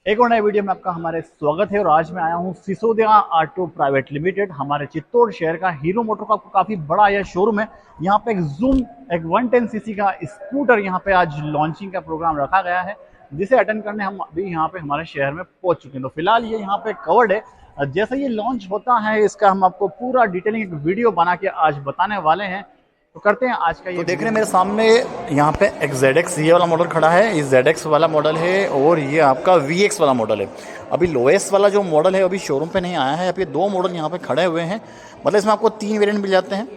एक और नए वीडियो में आपका हमारे स्वागत है। और आज मैं आया हूँ सिसोदिया ऑटो प्राइवेट लिमिटेड, हमारे चित्तौड़ शहर का। हीरो मोटर का काफी बड़ा यह शोरूम है। यहाँ पे एक जूम, एक 110 सीसी का स्कूटर यहाँ पे आज लॉन्चिंग का प्रोग्राम रखा गया है, जिसे अटेंड करने हम अभी यहाँ पे हमारे शहर में पहुंच चुके हैं। तो फिलहाल ये यहाँ पे कवर्ड है। जैसे ये लॉन्च होता है, इसका हम आपको पूरा डिटेलिंग एक वीडियो बना के आज बताने वाले हैं। तो करते हैं आज का ये। तो देख रहे हैं मेरे सामने यहाँ पे एक ZX ये वाला मॉडल खड़ा है। ये ZX वाला मॉडल है और ये आपका VX वाला मॉडल है। अभी लोएस्ट वाला जो मॉडल है अभी शोरूम पे नहीं आया है। अभी दो मॉडल यहाँ पे खड़े हुए हैं, मतलब इसमें आपको 3 वेरिएंट मिल जाते हैं।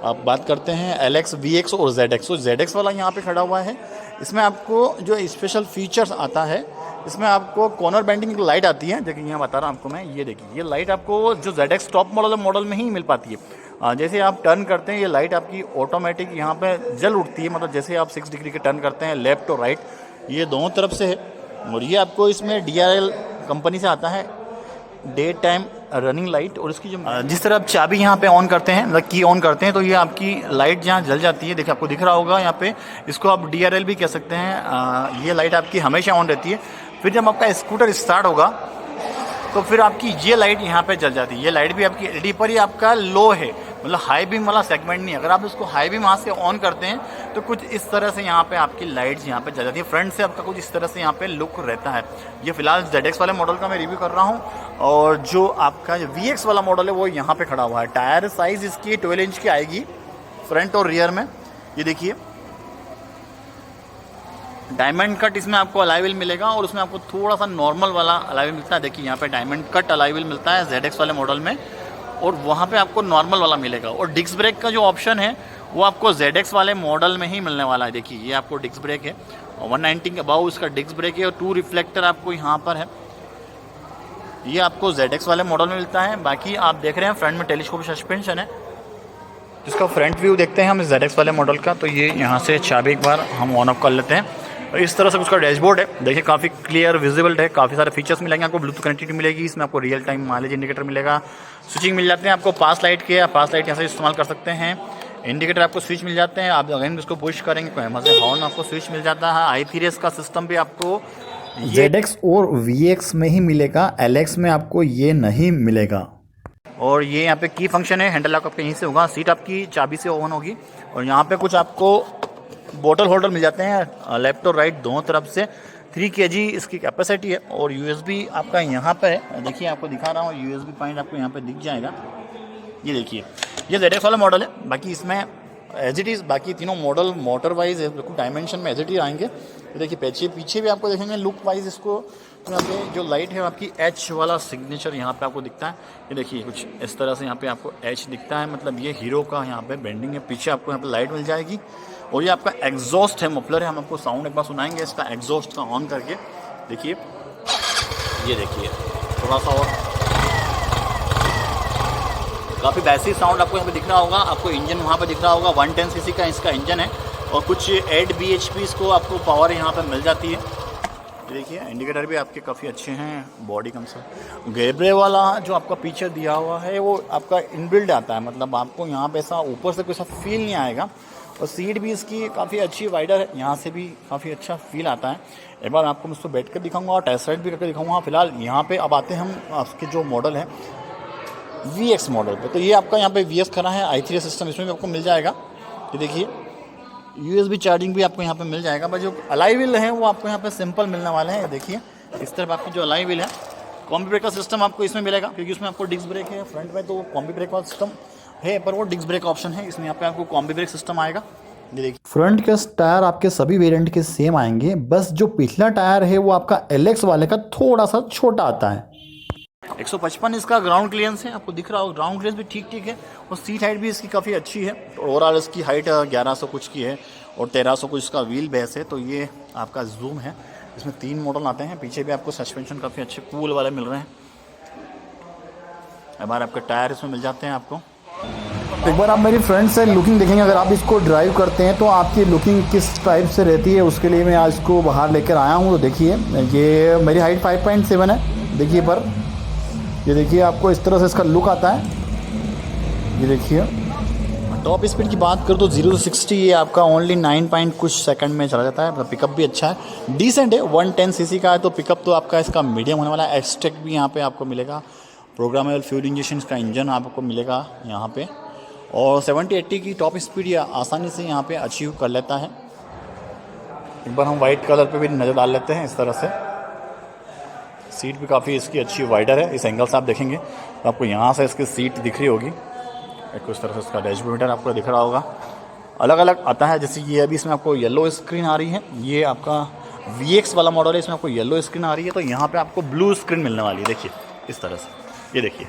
आप बात करते हैं LX, VX और ZX। तो ZX वाला यहाँ पे खड़ा हुआ है। इसमें आपको जो स्पेशल फीचर्स आता है, इसमें आपको कॉर्नर बेंडिंग लाइट आती है। देखिए यहाँ बता रहा हूँ आपको मैं, ये देखिए ये लाइट आपको जो ZX टॉप मॉडल में ही मिल पाती है। जैसे आप टर्न करते हैं ये लाइट आपकी ऑटोमेटिक यहाँ पे जल उठती है। मतलब जैसे आप 6 डिग्री के टर्न करते हैं लेफ्ट और राइट, ये दोनों तरफ से है। और ये आपको इसमें DRL कंपनी से आता है, डे टाइम रनिंग लाइट। और इसकी जो जिस तरह आप चाबी यहाँ पे ऑन करते हैं, मतलब की ऑन करते हैं, तो ये आपकी लाइट जहाँ जल जाती है। देखिए आपको दिख रहा होगा यहाँ पे, इसको आप DRL भी कह सकते हैं। ये लाइट आपकी हमेशा ऑन रहती है। फिर जब आपका स्कूटर स्टार्ट होगा तो फिर आपकी ये लाइट यहाँ पे जल जाती है। ये लाइट भी आपकी LED पर ही आपका लो है, मतलब हाई बीम वाला सेगमेंट नहीं। अगर आप इसको हाई बीम वहाँ से ऑन करते हैं तो कुछ इस तरह से यहाँ पे आपकी लाइट्स यहाँ पे जल जाती है। फ्रंट से आपका कुछ इस तरह से यहाँ पे लुक रहता है। ये फिलहाल ZX वाले मॉडल का मैं रिव्यू कर रहा हूँ। और जो आपका जो VX वाला मॉडल है वो यहाँ पे खड़ा हुआ है। टायर साइज इसकी 12 इंच की आएगी फ्रंट और रियर में। ये देखिए डायमंड कट इसमें आपको अलॉय व्हील मिलेगा और उसमें आपको थोड़ा सा नॉर्मल वाला अलॉय व्हील मिलता है। देखिए यहाँ पे डायमंड कट अलॉय व्हील मिलता है ZX वाले मॉडल में, और वहाँ पे आपको नॉर्मल वाला मिलेगा। और डिस्क ब्रेक का जो ऑप्शन है वो आपको ZX वाले मॉडल में ही मिलने वाला है। देखिए ये आपको डिस्क ब्रेक है और 190 के अबाउ इसका डिस्क ब्रेक है और 2 रिफ्लेक्टर आपको यहाँ पर है। ये आपको ZX वाले मॉडल में मिलता है। बाकी आप देख रहे हैं फ्रंट में टेलीस्कोपिक सस्पेंशन है। जिसका फ्रंट व्यू देखते हैं हम इस ZX वाले मॉडल का, तो ये यहाँ से चाबी एक बार हम ऑन ऑफ कर लेते हैं। और इस तरह से उसका डैशबोर्ड है। देखिए काफ़ी क्लियर विजिबल है, काफ़ी सारे फीचर्स मिलेंगे आपको। ब्लूटूथ कनेक्टिविटी मिलेगी इसमें, आपको रियल टाइम माइलेज इंडिकेटर मिलेगा, स्विचिंग मिल जाते हैं आपको पास लाइट के। पास लाइट यहाँ से इस्तेमाल कर सकते हैं। इंडिकेटर आपको स्विच मिल जाते हैं। आप अगर इसको पुश करेंगे तो यहाँ से हॉर्न आपको स्विच मिल जाता है। i3s का सिस्टम भी आपको ZX और VX में ही मिलेगा, LX में आपको ये नहीं मिलेगा। और ये यहाँ पे की फंक्शन है, हैंडल लॉक आपके यहीं से होगा, सीट आपकी चाबी से ओपन होगी। और यहाँ पे कुछ आपको बोतल होल्डर मिल जाते हैं लेफ्ट और राइट दोनों तरफ से। 3 kg इसकी कैपेसिटी है। और USB आपका यहाँ पे है। देखिए आपको दिखा रहा हूँ, USB पॉइंट आपको यहाँ पे दिख जाएगा। ये देखिए ये ZX वाला मॉडल है। बाकी इसमें एज इट इज़ बाकी तीनों मॉडल मोटर वाइज बिल्कुल डायमेंशन में एज इट इज आएंगे। तो देखिए पीछे भी आपको देखेंगे लुक वाइज इसको, यहाँ पे जो लाइट है आपकी H वाला सिग्नेचर यहाँ पे आपको दिखता है। ये देखिए कुछ इस तरह से यहाँ पे आपको H दिखता है, मतलब ये हीरो का यहाँ पे ब्रांडिंग है। पीछे आपको यहाँ पे लाइट मिल जाएगी। और ये आपका एग्जॉस्ट है, मफलर है। हम आपको साउंड एक बार सुनाएंगे इसका एग्जॉस्ट का ऑन करके। देखिए ये देखिए थोड़ा सा और काफ़ी वैसी साउंड आपको यहाँ पे दिख रहा होगा। आपको इंजन वहाँ पे दिख रहा होगा, 110 सीसी का इसका इंजन है। और कुछ 8 bhp इसको आपको पावर यहाँ पे मिल जाती है। देखिए इंडिकेटर भी आपके काफ़ी अच्छे हैं। बॉडी कंसोल गेब्रे वाला जो आपका पीछे दिया हुआ है वो आपका इनबिल्ड आता है, मतलब आपको यहाँ पे ऐसा ऊपर से कोई सा फील नहीं आएगा। और सीट भी इसकी काफ़ी अच्छी वाइडर है, यहाँ से भी काफ़ी अच्छा फील आता है। एक बार आपको मैं उसको बैठ कर दिखाऊंगा और टेस्ट राइड भी करके दिखाऊंगा। फिलहाल यहाँ पे अब आते हैं हम आपके जो मॉडल है VX मॉडल पे। तो ये आपका यहाँ पे VX खड़ा है, i3s सिस्टम इसमें भी आपको मिल जाएगा। ये देखिए USB चार्जिंग भी आपको यहाँ पे मिल जाएगा। बस जो अलॉय व्हील है वो आपको यहाँ पे सिंपल मिलने वाले हैं। देखिए इस तरफ आपकी जो अलॉय व्हील है, कॉम्बी ब्रेक का सिस्टम आपको इसमें मिलेगा, क्योंकि उसमें आपको डिस्क ब्रेक है फ्रंट में, तो कॉम्बी ब्रेक का सिस्टम है, पर वो डिस्क ब्रेक ऑप्शन है इसमें। यहाँ पे आपको कॉम्बी ब्रेक सिस्टम आएगा। ये देखिए फ्रंट के टायर आपके सभी वेरिएंट के सेम आएंगे, बस जो पिछला टायर है वो आपका LX वाले का थोड़ा सा छोटा आता है। 155 इसका ग्राउंड क्लियरेंस है, आपको दिख रहा होगा। ग्राउंड क्लियरेंस भी ठीक ठीक है और सीट हाइट भी इसकी काफ़ी अच्छी है। ओवरऑल इसकी हाइट 1100 कुछ की है और 1300 कुछ इसका व्हील बेस है। तो ये आपका जूम है, इसमें 3 मॉडल आते हैं। पीछे भी आपको सस्पेंशन काफ़ी अच्छे कूल वाले मिल रहे हैं। एक बार आपके टायर इसमें मिल जाते हैं आपको। एक बार आप मेरी फ्रंट से लुकिंग देखेंगे, अगर आप इसको ड्राइव करते हैं तो आपकी लुकिंग किस टाइप से रहती है, उसके लिए मैं आज इसको बाहर लेकर आया हूँ। तो देखिए ये मेरी हाइट 5.7 है। देखिए पर ये देखिए आपको इस तरह से इसका लुक आता है। ये देखिए टॉप स्पीड की बात करूँ तो 0 to 60 ये आपका ओनली 9 पॉइंट कुछ सेकंड में चला जाता है। मतलब पिकअप भी अच्छा है, डिसेंट है। 110 सीसी का है तो पिकअप तो आपका इसका मीडियम होने वाला है। एक्सटेक भी यहाँ पे आपको मिलेगा, प्रोग्रामेबल फ्यूल इंजेक्शन का इंजन आपको मिलेगा यहाँ पे, और 70-80 की टॉप स्पीड ये आसानी से यहाँ पे अचीव कर लेता है। एक बार हम वाइट कलर पे भी नज़र डाल लेते हैं। इस तरह से सीट भी काफ़ी इसकी अच्छी वाइडर है। इस एंगल से आप देखेंगे तो आपको यहाँ से इसकी सीट दिख रही होगी। एक इस तरह से इसका डैशबोर्ड आपको दिख रहा होगा, अलग अलग आता है। जैसे ये अभी इसमें आपको येलो स्क्रीन आ रही है, ये आपका VX वाला मॉडल है, इसमें आपको येलो स्क्रीन आ रही है। तो यहाँ पे आपको ब्लू स्क्रीन मिलने वाली है। देखिए इस तरह से, ये देखिए,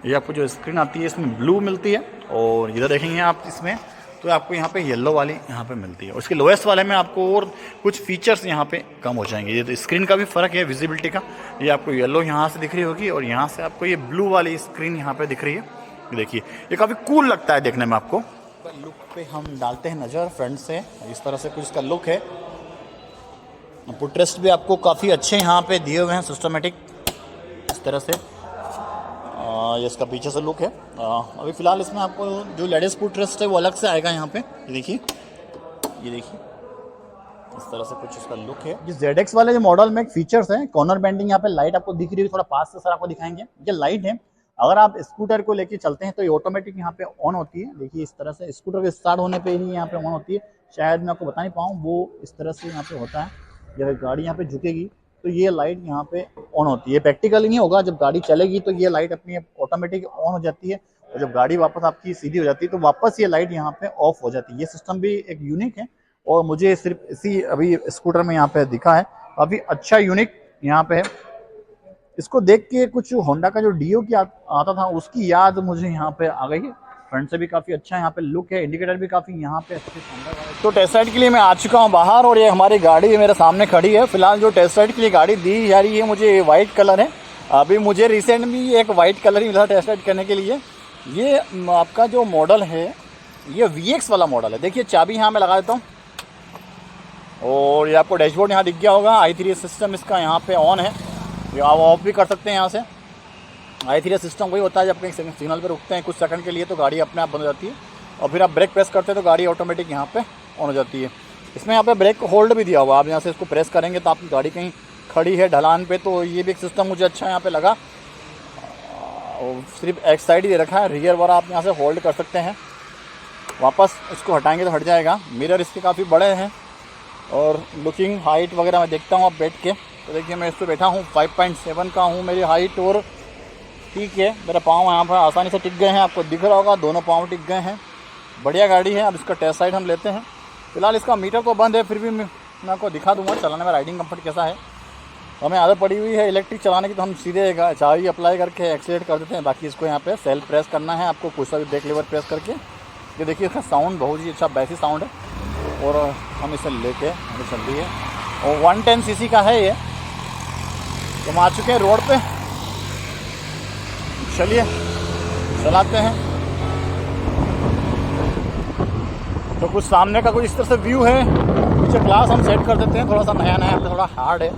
ये आपको जो स्क्रीन आती है इसमें ब्लू मिलती है, और इधर देखेंगे आप इसमें तो आपको यहाँ पे येलो वाली यहाँ पे मिलती है। और इसके लोएस्ट वाले में आपको और कुछ फीचर्स यहाँ पे कम हो जाएंगे। ये तो स्क्रीन का भी फ़र्क है विजिबिलिटी का। ये आपको येलो यहाँ से दिख रही होगी, और यहाँ से आपको ये ब्लू वाली स्क्रीन यहाँ पे दिख रही है। देखिए ये काफ़ी कूल लगता है देखने में। आपको लुक पे हम डालते हैं नज़र फ्रंट से। इस तरह से कुछ इसका लुक है। फुटरेस्ट भी आपको काफ़ी अच्छे यहाँ पे दिए हुए हैं, सिस्टमेटिक इस तरह से। ये इसका पीछे से लुक है। अभी फ़िलहाल इसमें आपको जो लेटेस्ट फुटरेस्ट है वो अलग से आएगा यहाँ पे। ये देखिए, ये देखिए इस तरह से कुछ इसका लुक है। ये ZX वाले जो मॉडल में फीचर्स हैं, कॉर्नर बेंडिंग, यहाँ पे लाइट आपको दिख रही है, थोड़ा पास से सर आपको दिखाएंगे। ये लाइट है, अगर आप स्कूटर को लेके चलते हैं तो ये ऑटोमेटिक यहाँ पे ऑन होती है। देखिए इस तरह से स्कूटर के स्टार्ट होने पे ही यहाँ पे ऑन होती है। शायद मैं आपको बता नहीं पाऊँ, वो इस तरह से यहाँ पे होता है। जब गाड़ी यहाँ पे झुकेगी तो ये लाइट यहाँ पे ऑन होती है। प्रैक्टिकली नहीं होगा, जब गाड़ी चलेगी तो ये लाइट अपनी ऑटोमेटिक ऑन हो जाती है, और जब गाड़ी वापस आपकी सीधी हो जाती है तो वापस ये लाइट यहाँ पे ऑफ हो जाती है। ये सिस्टम भी एक यूनिक है, और मुझे सिर्फ इसी अभी स्कूटर में यहाँ पे दिखा है। काफ़ी अच्छा यूनिक यहाँ पे है। इसको देख के कुछ होंडा का जो डियो की आता था उसकी याद मुझे यहाँ पे आ गई है। फ्रंट से भी काफ़ी अच्छा यहाँ पे लुक है, इंडिकेटर भी काफ़ी यहाँ पे अच्छे शानदार है। तो टेस्ट राइड के लिए मैं आ चुका हूँ बाहर, और ये हमारी गाड़ी मेरे सामने खड़ी है। फिलहाल जो टेस्ट राइड के लिए गाड़ी दी जा रही है मुझे वाइट कलर है। अभी मुझे रिसेंट में एक वाइट कलर ही मिला टेस्ट राइड करने के लिए। ये आपका जो मॉडल है ये VX वाला मॉडल है। देखिए चाबी यहाँ मैं लगा देता हूँ, और ये आपको डैशबोर्ड यहाँ दिख गया होगा। i3 सिस्टम इसका यहाँ पे ऑन है, आप ऑफ भी कर सकते हैं यहाँ से। i3 सिस्टम वही होता है, जब कहीं सिग्नल पर रुकते हैं कुछ सेकंड के लिए तो गाड़ी अपने आप बंद हो जाती है, और फिर आप ब्रेक प्रेस करते हैं तो गाड़ी ऑटोमेटिक यहाँ पे ऑन हो जाती है। इसमें यहाँ पे ब्रेक होल्ड भी दिया हुआ है, आप यहाँ से इसको प्रेस करेंगे तो आपकी गाड़ी कहीं खड़ी है ढलान पे, तो ये भी एक सिस्टम मुझे अच्छा यहाँ पे लगा। और सिर्फ एक साइड ही दे रखा है, रियर वाला आप यहाँ से होल्ड कर सकते हैं। वापस इसको हटाएँगे तो हट जाएगा। मिरर इसके काफ़ी बड़े हैं, और लुकिंग हाइट वगैरह मैं देखता हूँ आप बैठ के, तो देखिए मैं इस पर बैठा हूँ, 5.7 का हूँ मेरी हाइट, और ठीक है मेरा पाँव यहाँ पर आसानी से टिक गए हैं। आपको दिख रहा होगा दोनों पाँव टिक गए हैं। बढ़िया गाड़ी है। अब इसका टेस्ट साइड हम लेते हैं। फिलहाल इसका मीटर तो बंद है, फिर भी मैं आपको दिखा दूँगा चलाने में राइडिंग कंफर्ट कैसा है। हमें आदत पड़ी हुई है इलेक्ट्रिक चलाने की, तो हम सीधे चाबी अप्लाई करके एक्सीलेट कर देते हैं। बाकी इसको यहाँ पर सेल्फ प्रेस करना है आपको, कुछ सा भी ब्रेक लीवर प्रेस करके। ये देखिए इसका साउंड बहुत ही अच्छा बैसी साउंड है, और हम इसे लेके हमें चल रही है। और 110 सीसी का है ये। तो हम आ चुके हैं रोड पे, चलिए चलाते हैं। तो कुछ सामने का कुछ इस तरह से व्यू है। पीछे ग्लास हम सेट कर देते हैं, थोड़ा सा नया नया थोड़ा हार्ड है।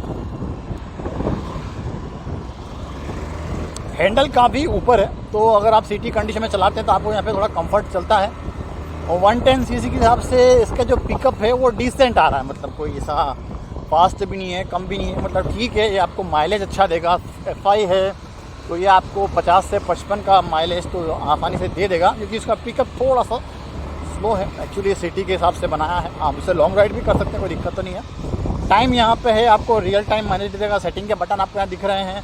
हैंडल काफ़ी ऊपर है, तो अगर आप सिटी कंडीशन में चलाते हैं तो आपको यहाँ पे थोड़ा कंफर्ट चलता है। और 110 सीसी के हिसाब से इसका जो पिकअप है वो डिसेंट आ रहा है, मतलब कोई ऐसा फास्ट भी नहीं है, कम भी नहीं है, मतलब ठीक है। ये आपको माइलेज अच्छा देगा। FI है तो ये आपको 50 से 55 का माइलेज तो आसानी से दे देगा, क्योंकि इसका पिकअप थोड़ा सा स्लो है। एक्चुअली सिटी के हिसाब से बनाया है, आप इसे लॉन्ग राइड भी कर सकते हैं, कोई दिक्कत तो नहीं है। टाइम यहाँ पे है, आपको रियल टाइम माइलेज देगा। सेटिंग के बटन आपको यहाँ दिख रहे हैं।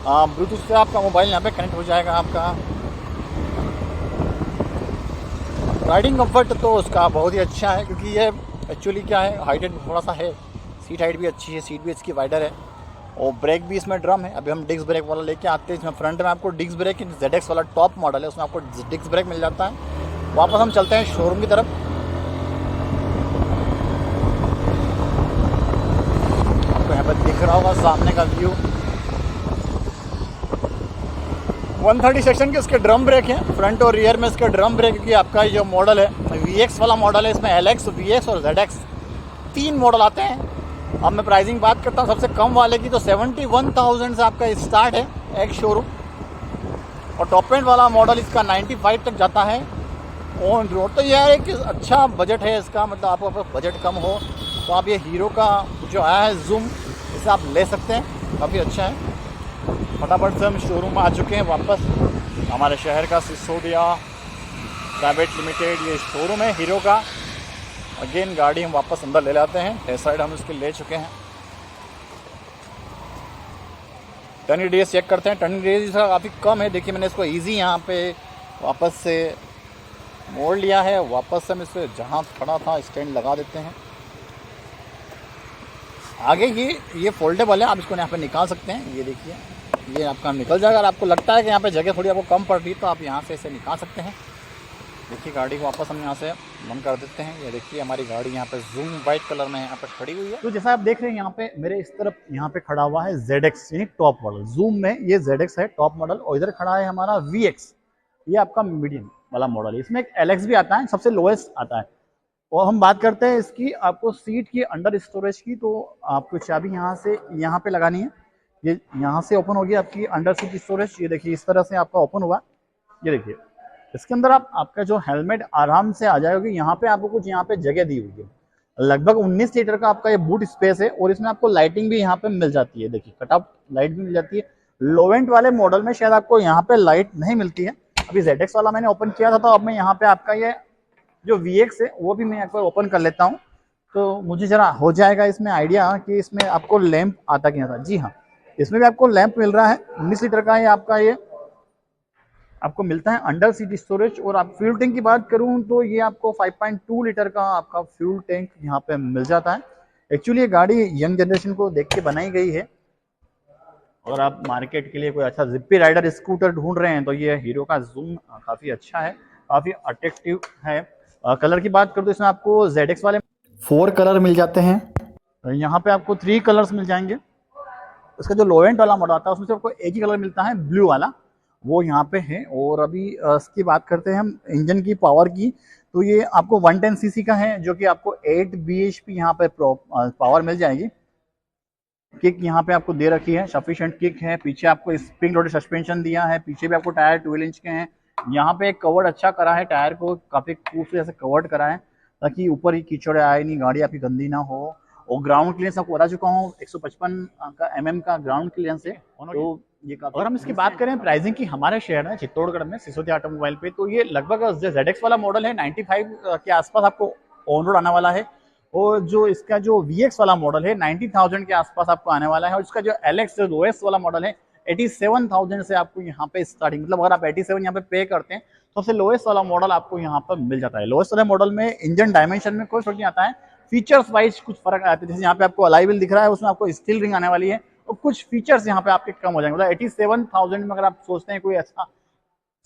ब्लूटूथ से आपका मोबाइल यहाँ पे कनेक्ट हो जाएगा आपका। राइडिंग कंफर्ट तो उसका बहुत ही अच्छा है, क्योंकि ये एक्चुअली क्या है, हाइटेड थोड़ा सा है। सीट हाइट भी अच्छी है, सीट भी इसकी वाइडर है, और ब्रेक भी इसमें ड्रम है। अभी हम डिस्क ब्रेक वाला लेके आते हैं। इसमें फ्रंट में आपको डिस्क ब्रेक, ZX वाला टॉप मॉडल है, उसमें आपको डिस्क ब्रेक मिल जाता है। वापस हम चलते हैं शोरूम की तरफ। आपको यहाँ पर दिख रहा होगा सामने का व्यू। 130 सेक्शन के इसके ड्रम ब्रेक हैं, फ्रंट और रियर में इसके ड्रम ब्रेक की। आपका जो मॉडल है VX वाला मॉडल है, इसमें LX, VX और ZX 3 मॉडल आते हैं। अब मैं प्राइसिंग बात करता हूँ सबसे कम वाले की, तो 71,000 से आपका स्टार्ट है एक शोरूम, और टॉप एंड वाला मॉडल इसका 95 तक जाता है। On road. तो यह एक अच्छा बजट है इसका, मतलब आपका बजट कम हो तो आप ये हीरो का जो आया है जूम, इसे आप ले सकते हैं, काफ़ी अच्छा है। फटाफट से हम शोरूम आ चुके हैं वापस, हमारे शहर का सिसोदिया प्राइवेट लिमिटेड ये शोरूम है हीरो का। अगेन गाड़ी हम वापस अंदर ले लाते हैं, टेस्ट साइड हम इसके ले चुके हैं। टर्निंग रेडियस चेक करते हैं, टर्निंग रेडियस काफ़ी कम है। देखिए मैंने इसको इजी यहाँ पे वापस से मोड़ लिया है, वापस से हम इसे जहाँ खड़ा था स्टैंड लगा देते हैं। आगे ये फोल्डेबल है, आप इसको यहाँ पे निकाल सकते हैं। ये देखिए ये आपका निकल जाएगा। अगर आपको लगता है कि यहाँ पे जगह थोड़ी आपको कम पड़ रही है तो आप यहाँ से इसे निकाल सकते हैं। देखिए गाड़ी को वापस हम यहाँ से बंद कर देते हैं। ये देखिए हमारी गाड़ी यहाँ पे जूम वाइट कलर में यहाँ पे खड़ी हुई है। तो जैसा आप देख रहे हैं यहाँ पे मेरे इस तरफ यहाँ पे खड़ा हुआ है ZX यानी टॉप मॉडल। जूम में ये ZX है टॉप मॉडल, और इधर खड़ा है हमारा VX, ये आपका मीडियम वाला मॉडल है। इसमें एक LX भी आता है, सबसे लोएस्ट आता है। और हम बात करते हैं इसकी आपको सीट की अंडर स्टोरेज की, तो आपको चाबी यहाँ से यहाँ पे लगानी है। ये यहाँ से ओपन होगी आपकी अंडर सीट स्टोरेज। ये देखिए इस तरह से आपका ओपन हुआ। ये देखिए इसके अंदर आपका जो हेलमेट आराम से आ जाएगी। यहाँ पे आपको कुछ यहाँ पे जगह दी हुई है, लगभग 19 लीटर का आपका ये बूट स्पेस है। और इसमें आपको लाइटिंग भी यहाँ पे मिल जाती है, देखिए कटआउट लाइट भी मिल जाती है। लोवेंट वाले मॉडल में शायद आपको यहाँ पे लाइट नहीं मिलती है। अभी ZX वाला मैंने ओपन किया था, तो अब मैं यहाँ पे आपका ये जो VX है वो भी मैं एक बार ओपन कर लेता हूँ, तो मुझे जरा हो जाएगा इसमें आइडिया कि इसमें आपको लैंप आता क्या था। जी हाँ, इसमें भी आपको लैंप मिल रहा है। 19 लीटर का है आपका, ये आपको मिलता है अंडर सीट स्टोरेज। और आप फ्यूल टैंक की बात करूं तो ये आपको 5.2 लीटर का आपका फ्यूल टैंक यहाँ पे मिल जाता है। एक्चुअली ये गाड़ी यंग जनरेशन को देख के बनाई गई है। अगर आप मार्केट के लिए कोई अच्छा जिप्पी राइडर स्कूटर ढूंढ रहे हैं तो ये हीरो का जूम काफ़ी अच्छा है, काफ़ी अट्रैक्टिव है। कलर की बात करूँ तो इसमें आपको ZX वाले 4 कलर मिल जाते हैं। यहाँ पे आपको 3 कलर्स मिल जाएंगे। इसका जो लोवेंट वाला मॉडल आता है उसमें से आपको एक ही कलर मिलता है, ब्लू वाला, वो यहाँ पे है। और अभी इसकी बात करते हैं हम इंजन की पावर की, तो ये आपको 110 सीसी का है, जो कि आपको 8 bhp यहाँ पे पावर मिल जाएगी। किक यहाँ पे आपको दे रखी है, सफिशिएंट किक है। पीछे आपको स्प्रिंग लोडेड सस्पेंशन दिया है। पीछे भी आपको टायर 12 इंच के हैं। यहाँ पे एक कवर्ड अच्छा करा है, टायर को काफी खूबसूरत से कवर्ड करा है ताकि ऊपर ही कीचड़ आए नहीं, गाड़ी आपकी गंदी ना हो। और ग्राउंड क्लियरेंस आपको बता चुका हूँ 155 का mm का ग्राउंड क्लियरेंस है। तो ये अगर हम इसकी बात करें प्राइसिंग की, हमारे शहर में चित्तौड़गढ़ में सिसोदिया ऑटोमोबाइल पे, तो ये लगभग जो ZX वाला मॉडल है 95 के आसपास आपको ऑन रोड आने वाला है। और जो इसका जो VX वाला मॉडल है 90,000 के आसपास आपको आने वाला है। और इसका जो LX जो लोएस्ट वाला मॉडल है 87,000 से आपको यहाँ पे स्टार्टिंग, मतलब अगर आप 87 यहाँ पे करते हैं तो सबसे लोएस्ट वाला मॉडल आपको यहाँ पर मिल जाता है। लोएस्ट वाले मॉडल में इंजन डायमेंशन में कोई फर्क नहीं आता है, फीचर्स वाइज कुछ फर्क आता है। जैसे यहाँ पे आपको अलाई व्हील दिख रहा है, उसमें आपको स्टील रिंग आने वाली है, और कुछ फीचर्स यहाँ पे आपके कम हो जाएंगे। मतलब 87,000 में अगर आप सोचते हैं कोई अच्छा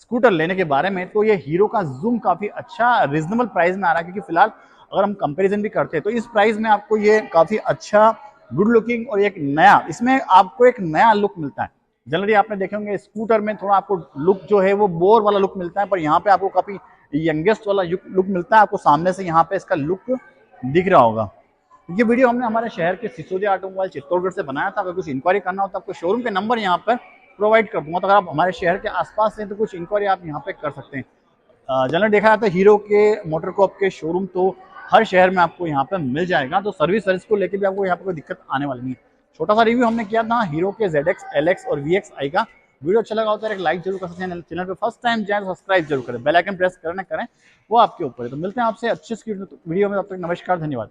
स्कूटर लेने के बारे में, तो ये हीरो का जूम काफी अच्छा रीजनेबल प्राइस में आ रहा है। क्योंकि फिलहाल अगर हम कंपैरिजन भी करते हैं तो इस प्राइस में आपको ये काफी अच्छा गुड लुकिंग और एक नया, इसमें आपको एक नया लुक मिलता है। जनरली आपने देखे होंगे स्कूटर में थोड़ा आपको लुक जो है वो बोर वाला लुक मिलता है, पर यहाँ पे आपको काफी यंगेस्ट वाला लुक मिलता है। आपको सामने से यहाँ पे इसका लुक दिख रहा होगा। ये वीडियो हमने हमारे शहर के सिसोदिया ऑटोमोबाइल चित्तौड़गढ़ से बनाया था। अगर कुछ इंक्वायरी करना हो तो आपको शोरूम के नंबर यहाँ पर प्रोवाइड कर दूंगा। तो अगर आप हमारे शहर के आसपास हैं तो कुछ इंक्वायरी आप यहाँ पे कर सकते हैं। जनरल देखा जाता है हीरो के मोटरकॉप के शोरूम तो हर शहर में आपको यहाँ पे मिल जाएगा। तो सर्विस को लेकर भी आपको यहाँ पे कोई दिक्कत आने वाली नहीं है। छोटा सा रिव्यू हमने किया था हीरो के ZX, LX और VXi का। वीडियो अच्छा लगा होता है एक लाइक जरूर कर सकते हैं। चैनल पे फर्स्ट टाइम जाए सब्सक्राइब जरूर करें, बेल आइकन प्रेस करें वो आपके ऊपर है। तो मिलते हैं आपसे अच्छे वीडियो में, तब तक नमस्कार, धन्यवाद।